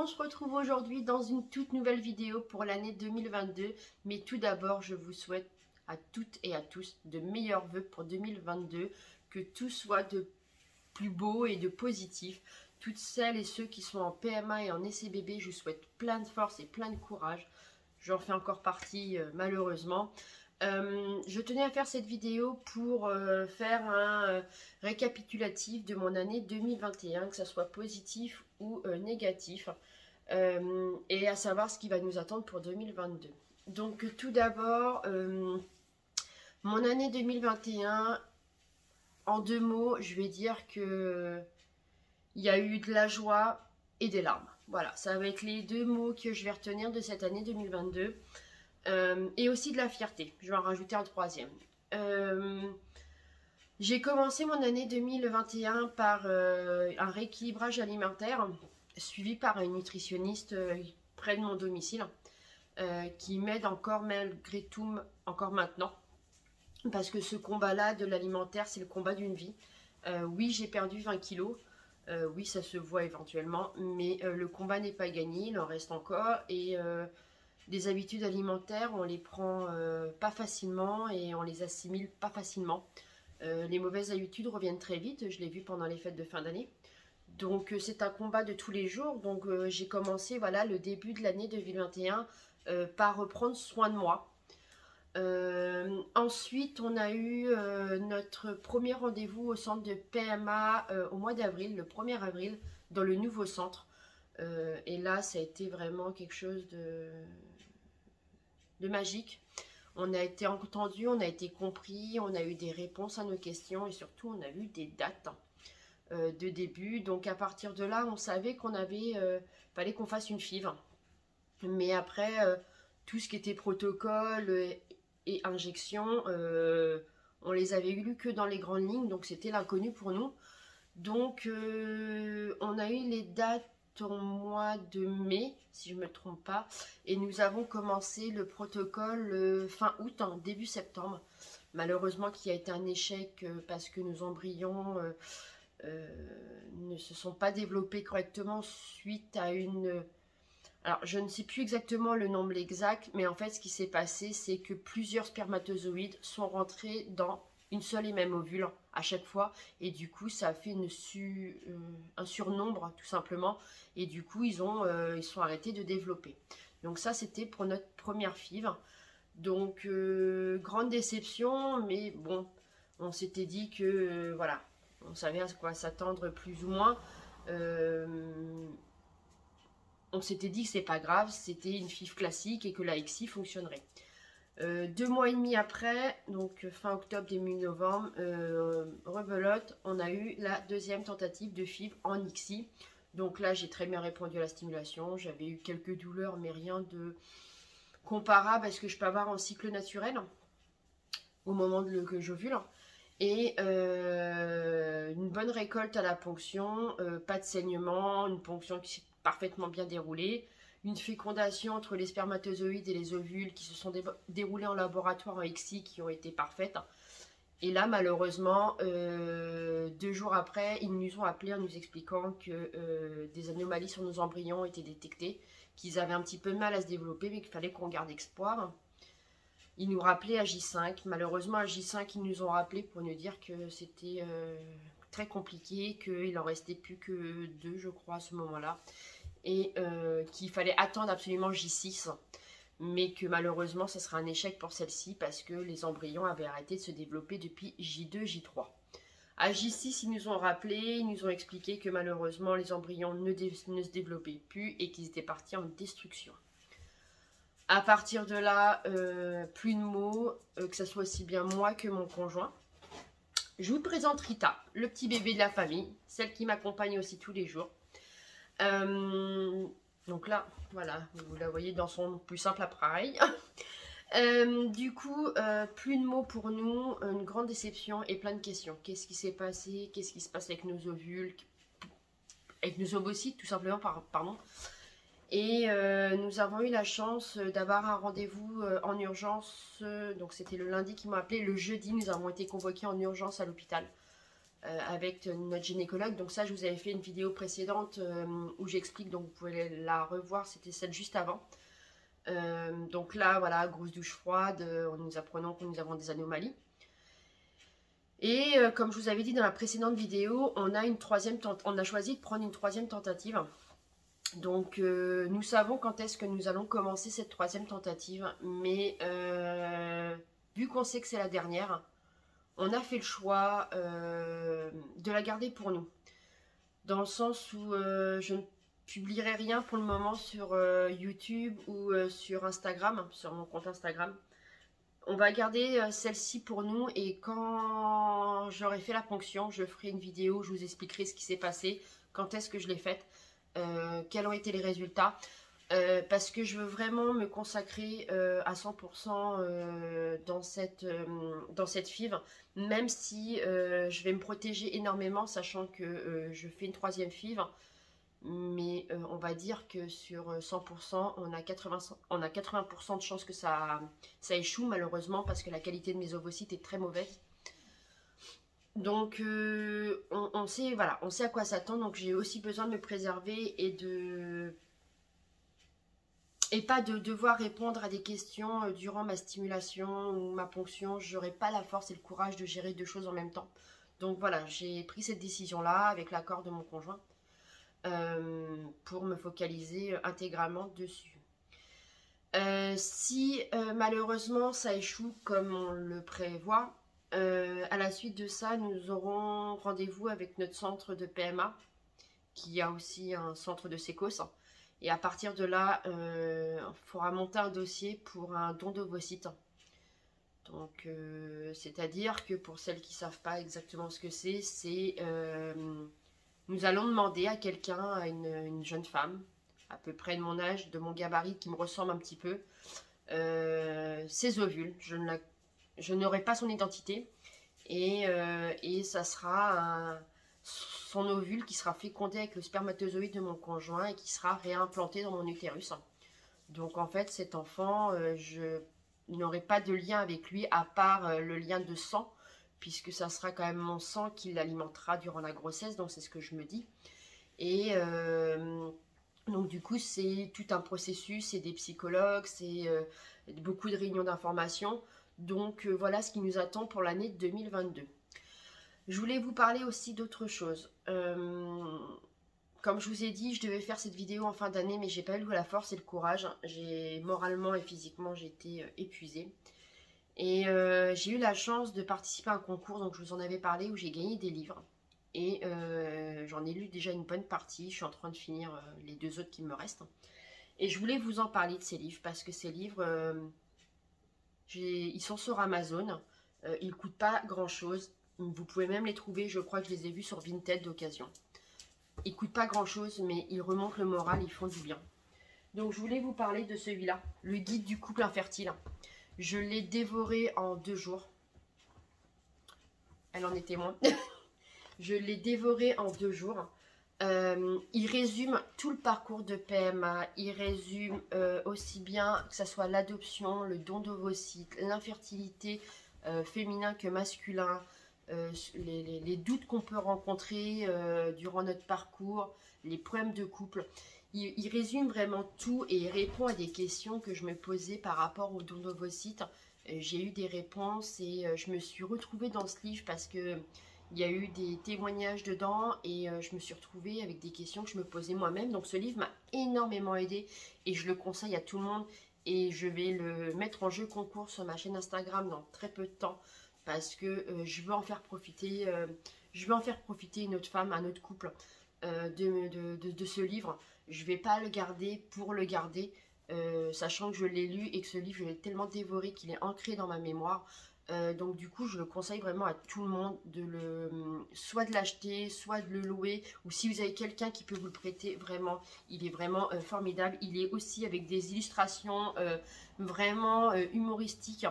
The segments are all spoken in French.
se retrouve aujourd'hui dans une toute nouvelle vidéo pour l'année 2022. Mais tout d'abord, je vous souhaite à toutes et à tous de meilleurs vœux pour 2022. Que tout soit de plus beau et de positif. Toutes celles et ceux qui sont en PMA et en essai bébé, je vous souhaite plein de force et plein de courage. J'en fais encore partie malheureusement. Je tenais à faire cette vidéo pour faire un récapitulatif de mon année 2021, que ce soit positif ou négatif, et à savoir ce qui va nous attendre pour 2022. Donc tout d'abord, mon année 2021, en deux mots, je vais dire que il y a eu de la joie et des larmes. Voilà, ça va être les deux mots que je vais retenir de cette année 2022. Et aussi de la fierté. Je vais en rajouter un troisième. J'ai commencé mon année 2021 par un rééquilibrage alimentaire suivi par une nutritionniste près de mon domicile qui m'aide encore malgré tout, encore maintenant. Parce que ce combat-là de l'alimentaire, c'est le combat d'une vie. Oui, j'ai perdu 20 kilos. Oui, ça se voit éventuellement. Mais le combat n'est pas gagné, il en reste encore. Et des habitudes alimentaires, on les prend pas facilement et on les assimile pas facilement. Les mauvaises habitudes reviennent très vite, je l'ai vu pendant les fêtes de fin d'année. Donc c'est un combat de tous les jours. Donc j'ai commencé voilà, le début de l'année 2021 par reprendre soin de moi. Ensuite, on a eu notre premier rendez-vous au centre de PMA au mois d'avril, le 1er avril, dans le nouveau centre. Et là, ça a été vraiment quelque chose de magique. On a été entendu, on a été compris, on a eu des réponses à nos questions et surtout on a eu des dates de début. Donc à partir de là, on savait qu'on avait, fallait qu'on fasse une FIV. Mais après, tout ce qui était protocole et injection, on les avait lus que dans les grandes lignes, donc c'était l'inconnu pour nous. Donc on a eu les dates au mois de mai, si je ne me trompe pas, et nous avons commencé le protocole fin août, début septembre, malheureusement qui a été un échec parce que nos embryons ne se sont pas développés correctement suite à une... Alors je ne sais plus exactement le nombre exact, mais en fait ce qui s'est passé, c'est que plusieurs spermatozoïdes sont rentrés dans une seule et même ovule à chaque fois, et du coup ça a fait un surnombre tout simplement, et du coup ils sont arrêtés de développer. Donc ça c'était pour notre première FIV. Donc grande déception, mais bon, on s'était dit que voilà, on savait à quoi s'attendre plus ou moins. On s'était dit que c'est pas grave, c'était une FIV classique et que la XI fonctionnerait. 2 mois et demi après, donc fin octobre, début novembre, rebelote, on a eu la deuxième tentative de FIV en XI. Donc là, j'ai très bien répondu à la stimulation. J'avais eu quelques douleurs, mais rien de comparable à ce que je peux avoir en cycle naturel au moment que j'ovule. Et une bonne récolte à la ponction, pas de saignement, une ponction qui s'est parfaitement bien déroulée. Une fécondation entre les spermatozoïdes et les ovules qui se sont déroulés en laboratoire en XI qui ont été parfaites. Et là, malheureusement, 2 jours après, ils nous ont appelés en nous expliquant que des anomalies sur nos embryons étaient détectées, qu'ils avaient un petit peu de mal à se développer, mais qu'il fallait qu'on garde espoir. Ils nous rappelaient à J5. Malheureusement, à J5, ils nous ont rappelé pour nous dire que c'était très compliqué, qu'il en restait plus que 2, je crois, à ce moment-là. Et qu'il fallait attendre absolument J6, mais que malheureusement ça sera un échec pour celle-ci parce que les embryons avaient arrêté de se développer depuis J2, J3. À J6, ils nous ont rappelé, ils nous ont expliqué que malheureusement les embryons ne se développaient plus et qu'ils étaient partis en destruction. À partir de là, plus de mots, que ce soit aussi bien moi que mon conjoint. Je vous présente Rita, le petit bébé de la famille, celle qui m'accompagne aussi tous les jours. Donc là, voilà, vous la voyez dans son plus simple appareil. Du coup, plus de mots pour nous, une grande déception et plein de questions. Qu'est-ce qui s'est passé? Qu'est-ce qui se passe avec nos ovules? Avec nos ovocytes, tout simplement, pardon. Et nous avons eu la chance d'avoir un rendez-vous en urgence. Donc c'était le lundi qu'ils m'ont appelé. Le jeudi, nous avons été convoqués en urgence à l'hôpital. avec notre gynécologue. Donc ça, je vous avais fait une vidéo précédente où j'explique, donc vous pouvez la revoir, c'était celle juste avant. Donc là, voilà, grosse douche froide, nous apprenons que nous avons des anomalies. Et comme je vous avais dit dans la précédente vidéo, on a choisi de prendre une troisième tentative. Donc nous savons quand est-ce que nous allons commencer cette troisième tentative, mais vu qu'on sait que c'est la dernière, on a fait le choix de la garder pour nous. Dans le sens où je ne publierai rien pour le moment sur YouTube ou sur Instagram, sur mon compte Instagram. On va garder celle-ci pour nous et quand j'aurai fait la ponction, je ferai une vidéo où je vous expliquerai ce qui s'est passé, quand est-ce que je l'ai faite, quels ont été les résultats. Parce que je veux vraiment me consacrer à 100% dans cette FIV, même si je vais me protéger énormément, sachant que je fais une troisième FIV, mais on va dire que sur 100%, on a 80% de chances que ça échoue, malheureusement, parce que la qualité de mes ovocytes est très mauvaise. Donc on sait, voilà, on sait à quoi s'attendre, donc j'ai aussi besoin de me préserver et pas de devoir répondre à des questions durant ma stimulation ou ma ponction. Je n'aurai pas la force et le courage de gérer deux choses en même temps. Donc voilà, j'ai pris cette décision-là avec l'accord de mon conjoint pour me focaliser intégralement dessus. Si malheureusement ça échoue comme on le prévoit, à la suite de ça, nous aurons rendez-vous avec notre centre de PMA, qui a aussi un centre de sécos. Et à partir de là, il faudra monter un dossier pour un don d'ovocytes. Donc, c'est-à-dire que pour celles qui ne savent pas exactement ce que c'est nous allons demander à quelqu'un, à une jeune femme, à peu près de mon âge, de mon gabarit, qui me ressemble un petit peu, ses ovules. Je n'aurai pas son identité et ça sera son ovule qui sera fécondé avec le spermatozoïde de mon conjoint et qui sera réimplanté dans mon utérus. Donc en fait cet enfant, je n'aurai pas de lien avec lui à part le lien de sang, puisque ça sera quand même mon sang qui l'alimentera durant la grossesse, donc c'est ce que je me dis. Et donc du coup c'est tout un processus, c'est des psychologues, c'est beaucoup de réunions d'information. Donc voilà ce qui nous attend pour l'année 2022. Je voulais vous parler aussi d'autre chose. Comme je vous ai dit, je devais faire cette vidéo en fin d'année, mais j'ai pas eu la force et le courage. Moralement et physiquement, j'ai été épuisée. Et j'ai eu la chance de participer à un concours, donc je vous en avais parlé, où j'ai gagné des livres. Et j'en ai lu déjà une bonne partie. Je suis en train de finir les deux autres qui me restent. Et je voulais vous en parler de ces livres, parce que ces livres, ils sont sur Amazon. Ils ne coûtent pas grand-chose. Vous pouvez même les trouver, je crois que je les ai vus sur Vinted d'occasion. Ils ne coûtent pas grand-chose, mais ils remontent le moral, ils font du bien. Donc je voulais vous parler de celui-là, le guide du couple infertile. Je l'ai dévoré en 2 jours. Elle en est témoin. Je l'ai dévoré en 2 jours. Il résume tout le parcours de PMA. Il résume aussi bien que ce soit l'adoption, le don d'ovocytes, l'infertilité féminin que masculin, les doutes qu'on peut rencontrer durant notre parcours, les problèmes de couple. Il résume vraiment tout et il répond à des questions que je me posais par rapport au don d'ovocytes. J'ai eu des réponses et je me suis retrouvée dans ce livre parce que il y a eu des témoignages dedans et je me suis retrouvée avec des questions que je me posais moi-même. Donc ce livre m'a énormément aidée et je le conseille à tout le monde. Et je vais le mettre en jeu concours sur ma chaîne Instagram dans très peu de temps. Parce que je veux en faire profiter, une autre femme, un autre couple de ce livre. Je ne vais pas le garder pour le garder, sachant que je l'ai lu et que ce livre, je l'ai tellement dévoré qu'il est ancré dans ma mémoire. Donc du coup, je le conseille vraiment à tout le monde soit de l'acheter, soit de le louer, ou si vous avez quelqu'un qui peut vous le prêter, vraiment, il est vraiment formidable. Il est aussi avec des illustrations vraiment humoristiques.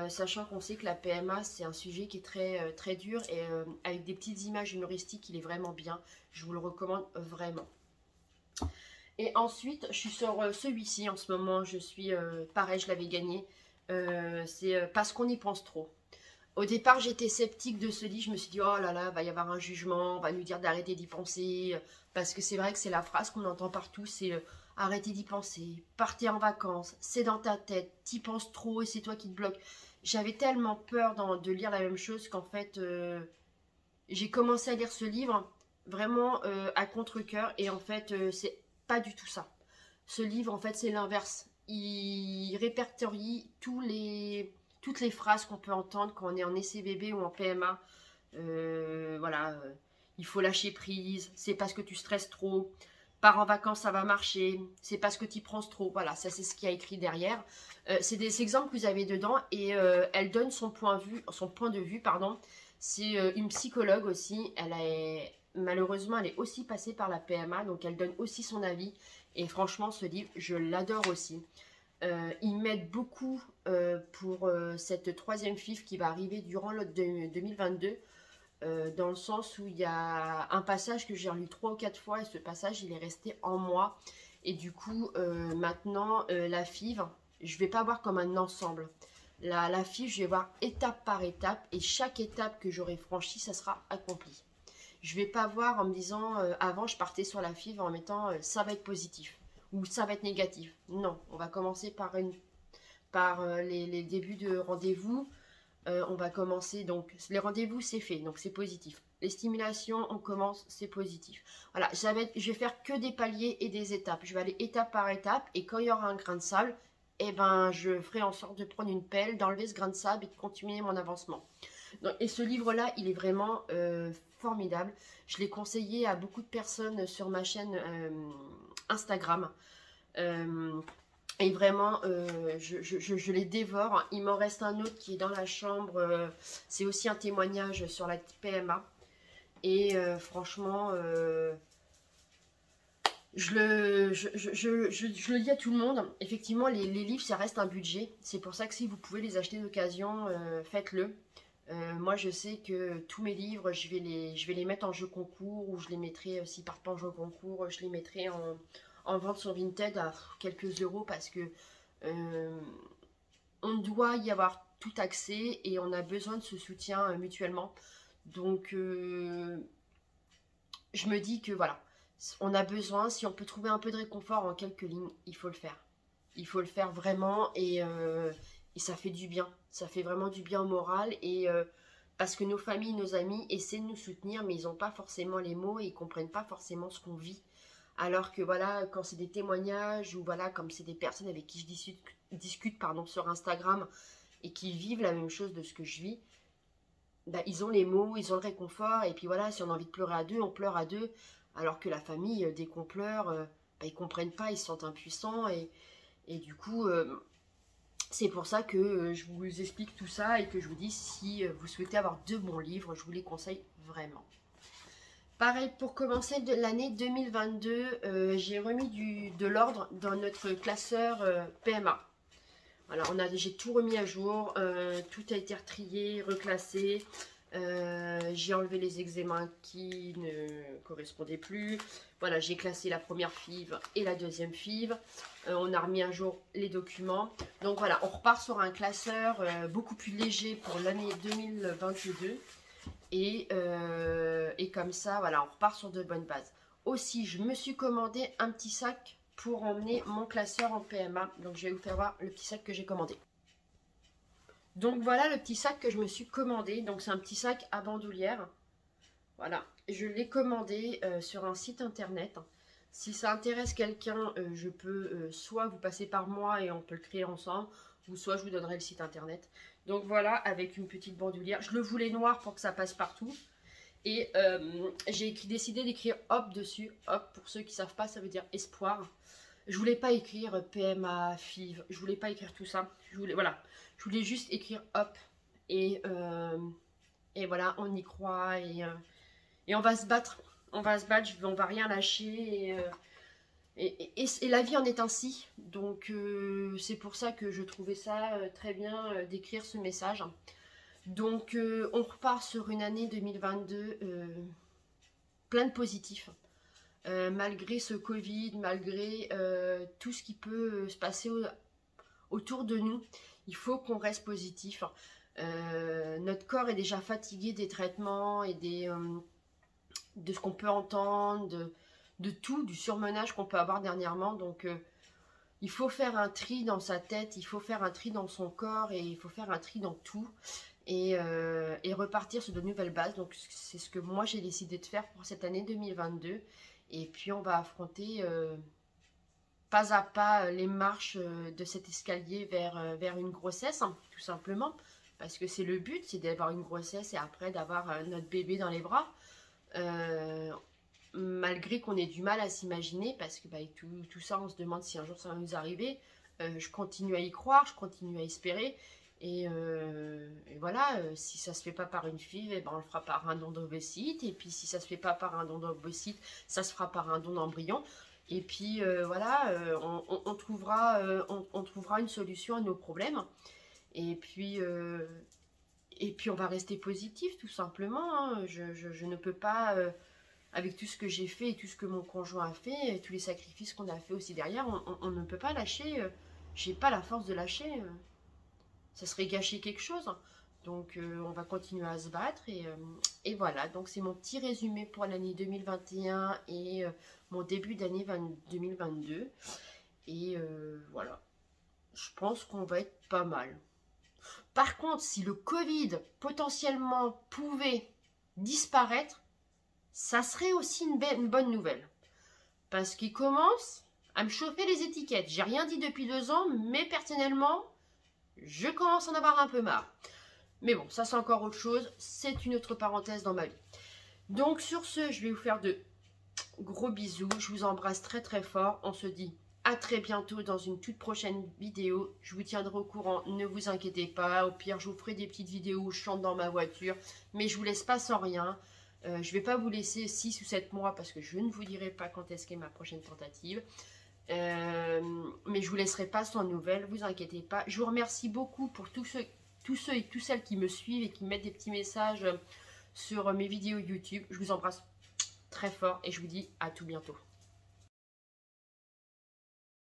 Sachant qu'on sait que la PMA c'est un sujet qui est très, très dur et avec des petites images humoristiques il est vraiment bien, je vous le recommande vraiment. Et ensuite je suis sur celui-ci en ce moment, je suis pareil, je l'avais gagné, c'est Parce qu'on y pense trop. Au départ, j'étais sceptique de ce livre. Je me suis dit, oh là là, va y avoir un jugement, on va nous dire d'arrêter d'y penser. Parce que c'est vrai que c'est la phrase qu'on entend partout, c'est arrêtez d'y penser, partez en vacances, c'est dans ta tête, t'y penses trop et c'est toi qui te bloques. J'avais tellement peur de lire la même chose qu'en fait, j'ai commencé à lire ce livre vraiment à contre-cœur. Et en fait, c'est pas du tout ça. Ce livre, en fait, c'est l'inverse. Il répertorie toutes les phrases qu'on peut entendre quand on est en essai bébé ou en PMA. Voilà, il faut lâcher prise, c'est parce que tu stresses trop, pars en vacances, ça va marcher, c'est parce que tu prends trop. Voilà, ça c'est ce qu'il y a écrit derrière. C'est des exemples que vous avez dedans et elle donne son point de vue, pardon. C'est une psychologue aussi, malheureusement, elle est aussi passée par la PMA, donc elle donne aussi son avis. Et franchement, ce livre, je l'adore aussi. Il m'aide beaucoup pour cette troisième FIV qui va arriver durant l'autre 2022. Dans le sens où il y a un passage que j'ai relu 3 ou 4 fois et ce passage il est resté en moi. Et du coup, maintenant, la FIV, je ne vais pas voir comme un ensemble. La FIV, je vais voir étape par étape et chaque étape que j'aurai franchie, ça sera accompli. Je ne vais pas voir en me disant, avant je partais sur la FIV en mettant ça va être positif ou ça va être négatif. Non, on va commencer par les débuts de rendez-vous. On va commencer, donc les rendez-vous c'est fait, donc c'est positif. Les stimulations, on commence, c'est positif. Voilà, je vais faire que des paliers et des étapes. Je vais aller étape par étape et quand il y aura un grain de sable, eh ben, je ferai en sorte de prendre une pelle, d'enlever ce grain de sable et de continuer mon avancement. Donc, et ce livre-là, il est vraiment formidable. Je l'ai conseillé à beaucoup de personnes sur ma chaîne Instagram. Et vraiment, je les dévore. Il m'en reste un autre qui est dans la chambre. C'est aussi un témoignage sur la PMA. Et franchement, je le dis à tout le monde. Effectivement, les livres, ça reste un budget. C'est pour ça que si vous pouvez les acheter d'occasion, faites-le. Moi, je sais que tous mes livres, je vais les mettre en jeu concours. Ou je les mettrai, s'ils partent pas en jeu concours, je les mettrai en vente sur Vinted à quelques euros parce que on doit y avoir tout accès et on a besoin de ce soutien mutuellement. Donc je me dis que voilà, on a besoin, si on peut trouver un peu de réconfort en quelques lignes, il faut le faire. Il faut le faire vraiment et ça fait du bien. Ça fait vraiment du bien au moral et parce que nos familles, nos amis essaient de nous soutenir mais ils n'ont pas forcément les mots et ils ne comprennent pas forcément ce qu'on vit. Alors que voilà, quand c'est des témoignages ou voilà, comme c'est des personnes avec qui je discute pardon, sur Instagram et qui vivent la même chose de ce que je vis, bah, ils ont les mots, ils ont le réconfort. Et puis voilà, si on a envie de pleurer à deux, on pleure à deux. Alors que la famille, dès qu'on pleure, bah, ils ne comprennent pas, ils se sentent impuissants. Et du coup, c'est pour ça que je vous explique tout ça et que je vous dis, si vous souhaitez avoir de bons livres, je vous les conseille vraiment. Pareil, pour commencer l'année 2022, j'ai remis de l'ordre dans notre classeur PMA. Voilà, j'ai tout remis à jour, tout a été retrié, reclassé. J'ai enlevé les eczémas qui ne correspondaient plus. Voilà, j'ai classé la première FIV et la deuxième FIV. On a remis à jour les documents. Donc voilà, on repart sur un classeur beaucoup plus léger pour l'année 2022. Et comme ça, voilà, on repart sur de bonnes bases. Aussi, je me suis commandé un petit sac pour emmener mon classeur en PMA. Donc, je vais vous faire voir le petit sac que j'ai commandé. Donc, voilà le petit sac que je me suis commandé. Donc, c'est un petit sac à bandoulière. Voilà, je l'ai commandé sur un site internet. Si ça intéresse quelqu'un, je peux soit vous passer par moi et on peut le créer ensemble, ou soit je vous donnerai le site internet. Donc voilà, avec une petite bandoulière. Je le voulais noir pour que ça passe partout. Et j'ai décidé d'écrire hop dessus. Hop, pour ceux qui ne savent pas, ça veut dire espoir. Je voulais pas écrire PMA, FIV. Je voulais pas écrire tout ça. Voilà, je voulais juste écrire hop. Et voilà, on y croit. Et on va se battre. On va se battre, on va rien lâcher. Et la vie en est ainsi. Donc c'est pour ça que je trouvais ça très bien d'écrire ce message. Donc on repart sur une année 2022 plein de positifs. Malgré ce Covid, malgré tout ce qui peut se passer autour de nous, il faut qu'on reste positif. Notre corps est déjà fatigué des traitements et de ce qu'on peut entendre, de tout, du surmenage qu'on peut avoir dernièrement. Donc, il faut faire un tri dans sa tête, il faut faire un tri dans son corps et il faut faire un tri dans tout. Et repartir sur de nouvelles bases. Donc, c'est ce que moi, j'ai décidé de faire pour cette année 2022. Et puis, on va affronter pas à pas les marches de cet escalier vers une grossesse, hein, tout simplement. Parce que c'est le but, c'est d'avoir une grossesse et après d'avoir notre bébé dans les bras. Malgré qu'on ait du mal à s'imaginer, parce que tout ça, on se demande si un jour ça va nous arriver. Je continue à y croire, je continue à espérer. Et voilà, si ça se fait pas par une fille, eh ben on le fera par un don d'ovocyte. Et puis si ça se fait pas par un don d'ovocyte, ça se fera par un don d'embryon. Et puis voilà, on trouvera une solution à nos problèmes. Et puis on va rester positif tout simplement. Hein. Je ne peux pas, avec tout ce que j'ai fait et tout ce que mon conjoint a fait, et tous les sacrifices qu'on a fait aussi derrière, on ne peut pas lâcher. J'ai pas la force de lâcher. Ça serait gâcher quelque chose. Donc on va continuer à se battre et voilà. Donc c'est mon petit résumé pour l'année 2021 et mon début d'année 2022. Et voilà. Je pense qu'on va être pas mal. Par contre, si le Covid potentiellement pouvait disparaître, ça serait aussi une bonne nouvelle. Parce qu'il commence à me chauffer les étiquettes. J'ai rien dit depuis 2 ans, mais personnellement, je commence à en avoir un peu marre. Mais bon, ça c'est encore autre chose. C'est une autre parenthèse dans ma vie. Donc sur ce, je vais vous faire de gros bisous. Je vous embrasse très très fort. On se dit à très bientôt dans une toute prochaine vidéo. Je vous tiendrai au courant, ne vous inquiétez pas. Au pire, je vous ferai des petites vidéos où je chante dans ma voiture. Mais je vous laisse pas sans rien. Je ne vais pas vous laisser 6 ou 7 mois parce que je ne vous dirai pas quand est-ce qu'est ma prochaine tentative. Mais je vous laisserai pas sans nouvelles, vous inquiétez pas. Je vous remercie beaucoup pour tous ceux et toutes celles qui me suivent et qui mettent des petits messages sur mes vidéos YouTube. Je vous embrasse très fort et je vous dis à tout bientôt.